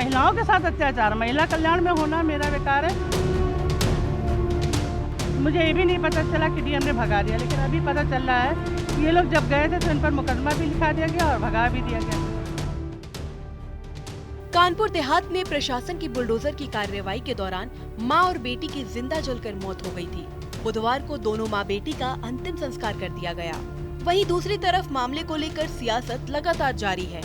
महिलाओं के साथ अत्याचार, महिला कल्याण में होना मेरा बेकार है। मुझे ये भी नहीं पता चला कि डीएम ने भगा दिया, लेकिन अभी पता चल रहा है कि ये लोग जब गए थे तो इन पर मुकदमा भी लिखा दिया गया और भगा भी दिया गया। कानपुर देहात में प्रशासन की बुलडोजर की कार्रवाई के दौरान मां और बेटी की जिंदा जलकर मौत हो गई थी। बुधवार को दोनों मां बेटी का अंतिम संस्कार कर दिया गया। वहीं दूसरी तरफ मामले को लेकर सियासत लगातार जारी है।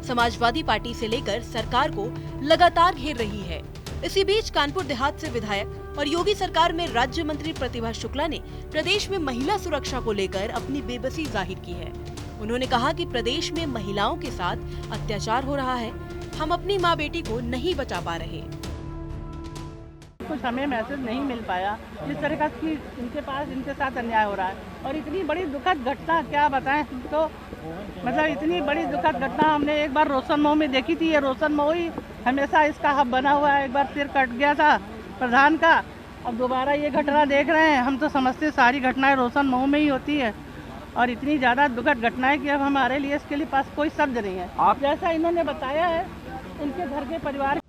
समाजवादी पार्टी से लेकर सरकार को लगातार घेर रही है। इसी बीच कानपुर देहात से विधायक और योगी सरकार में राज्य मंत्री प्रतिभा शुक्ला ने प्रदेश में महिला सुरक्षा को लेकर अपनी बेबसी जाहिर की है। उन्होंने कहा कि प्रदेश में महिलाओं के साथ अत्याचार हो रहा है, हम अपनी माँ बेटी को नहीं बचा पा रहे। कुछ हमें मैसेज नहीं मिल पाया जिस तरह की इनके साथ अन्याय हो रहा है, और इतनी बड़ी दुखद घटना क्या बताएं तो, मतलब इतनी बड़ी दुखद घटना हमने एक बार रोशन मऊ में देखी थी। ये रोशन मऊ ही हमेशा इसका हब बना हुआ है। एक बार सिर कट गया था प्रधान का, अब दोबारा ये घटना देख रहे हैं। हम तो समझते सारी घटनाएं रोशन मऊ में ही होती है, और इतनी ज़्यादा दुखद घटनाएं कि अब हमारे लिए इसके लिए पास कोई शब्द नहीं है। आप जैसा इन्होंने बताया है इनके घर के परिवार।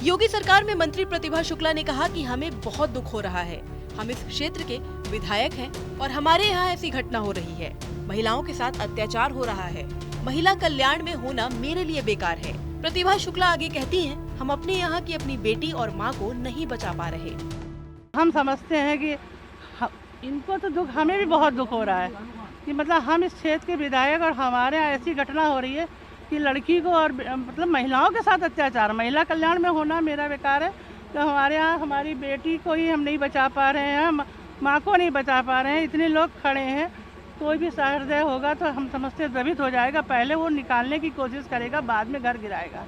योगी सरकार में मंत्री प्रतिभा शुक्ला ने कहा कि हमें बहुत दुख हो रहा है। हम इस क्षेत्र के विधायक हैं और हमारे यहाँ ऐसी घटना हो रही है। महिलाओं के साथ अत्याचार हो रहा है। महिला कल्याण में होना मेरे लिए बेकार है। प्रतिभा शुक्ला आगे कहती हैं, हम अपने यहाँ की अपनी बेटी और माँ को नहीं बचा पा रहे। हम समझते हैं कि इनको तो दुख, हमें भी बहुत दुख हो रहा है कि मतलब हम इस क्षेत्र के विधायक और हमारे यहाँ ऐसी घटना हो रही है कि लड़की को और मतलब महिलाओं के साथ अत्याचार, महिला कल्याण में होना मेरा बेकार है। तो हमारे यहाँ हमारी बेटी को ही हम नहीं बचा पा रहे हैं, माँ को नहीं बचा पा रहे हैं। इतने लोग खड़े हैं, कोई भी सहृदय होगा तो हम समझते द्रवित हो जाएगा। पहले वो निकालने की कोशिश करेगा, बाद में घर गिराएगा।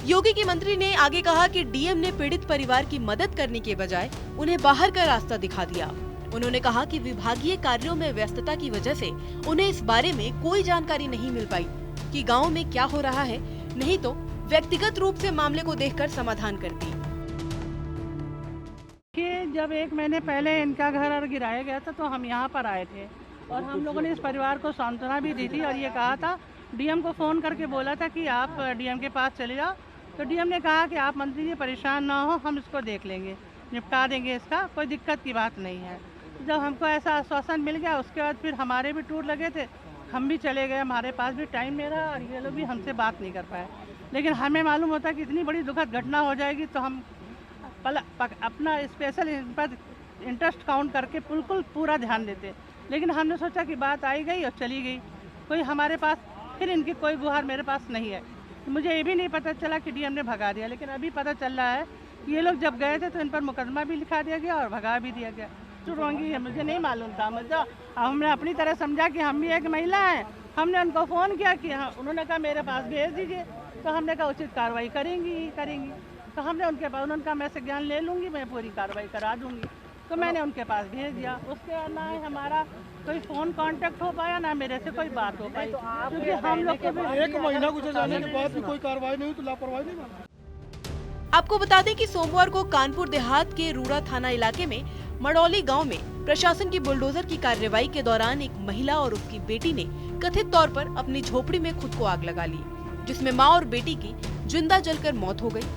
योगी की मंत्री ने आगे कहा कि डीएम ने पीड़ित परिवार की मदद करने के बजाय उन्हें बाहर का रास्ता दिखा दिया। उन्होंने कहा कि विभागीय कार्यों में व्यस्तता की वजह से उन्हें इस बारे में कोई जानकारी नहीं मिल पाई कि गांव में क्या हो रहा है, नहीं तो व्यक्तिगत रूप से मामले को देखकर समाधान करती। कि जब 1 महीने पहले इनका घर गिराया गया था तो हम यहाँ पर आए थे और हम लोगों ने इस परिवार को सांत्वना भी दी थी और ये कहा था, डीएम को फ़ोन करके बोला था कि आप डीएम के पास चले जाओ। तो डीएम ने कहा कि आप मंत्री जी परेशान ना हो, हम इसको देख लेंगे, निपटा देंगे, इसका कोई दिक्कत की बात नहीं है। जब हमको ऐसा आश्वासन मिल गया उसके बाद फिर हमारे भी टूर लगे थे, हम भी चले गए, हमारे पास भी टाइम नहीं रहा और ये लोग भी हमसे बात नहीं कर पाए। लेकिन हमें मालूम होता कि इतनी बड़ी दुखद घटना हो जाएगी तो हम अपना स्पेशल पर इंटरेस्ट काउंट करके बिल्कुल पूरा ध्यान देते। लेकिन हमने सोचा कि बात आई गई और चली गई, कोई हमारे पास फिर इनकी कोई गुहार मेरे पास नहीं है। मुझे ये भी नहीं पता चला कि डीएम ने भगा दिया, लेकिन अभी पता चल रहा है कि ये लोग जब गए थे तो इन पर मुकदमा भी लिखा दिया गया और भगा भी दिया गया। रोंगी है, मुझे नहीं मालूम था। मुझे हमने अपनी तरह समझा कि हम भी एक महिला हैं। हमने उनको फ़ोन किया कि हाँ, उन्होंने कहा मेरे पास भेज दीजिए, तो हमने कहा उचित कार्रवाई करेंगी। तो हमने उनके पास, उनका मैं संज्ञान ले लूँगी, मैं पूरी कार्रवाई करा दूँगी। तो मैंने उनके पास भेज दिया। उसके बाद ना हमारा कोई फ़ोन कांटेक्ट हो पाया, ना मेरे से कोई बात हो पाई, क्योंकि हम लोग को 1 महीना गुजर जाने के बाद भी कोई कार्रवाई नहीं हुई तो लापरवाही नहीं माना। आपको बता दें कि सोमवार को कानपुर देहात के रूड़ा थाना इलाके में मड़ौली गांव में प्रशासन की बुलडोजर की कार्रवाई के दौरान एक महिला और उसकी बेटी ने कथित तौर पर अपनी झोपड़ी में खुद को आग लगा ली, जिसमें मां और बेटी की जिंदा जलकर मौत हो गई।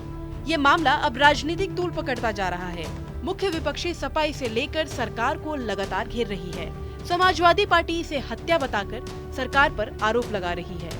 ये मामला अब राजनीतिक तूल पकड़ता जा रहा है। मुख्य विपक्षी सपा इसे लेकर सरकार को लगातार घेर रही है। समाजवादी पार्टी इसे हत्या बताकर सरकार पर आरोप लगा रही है।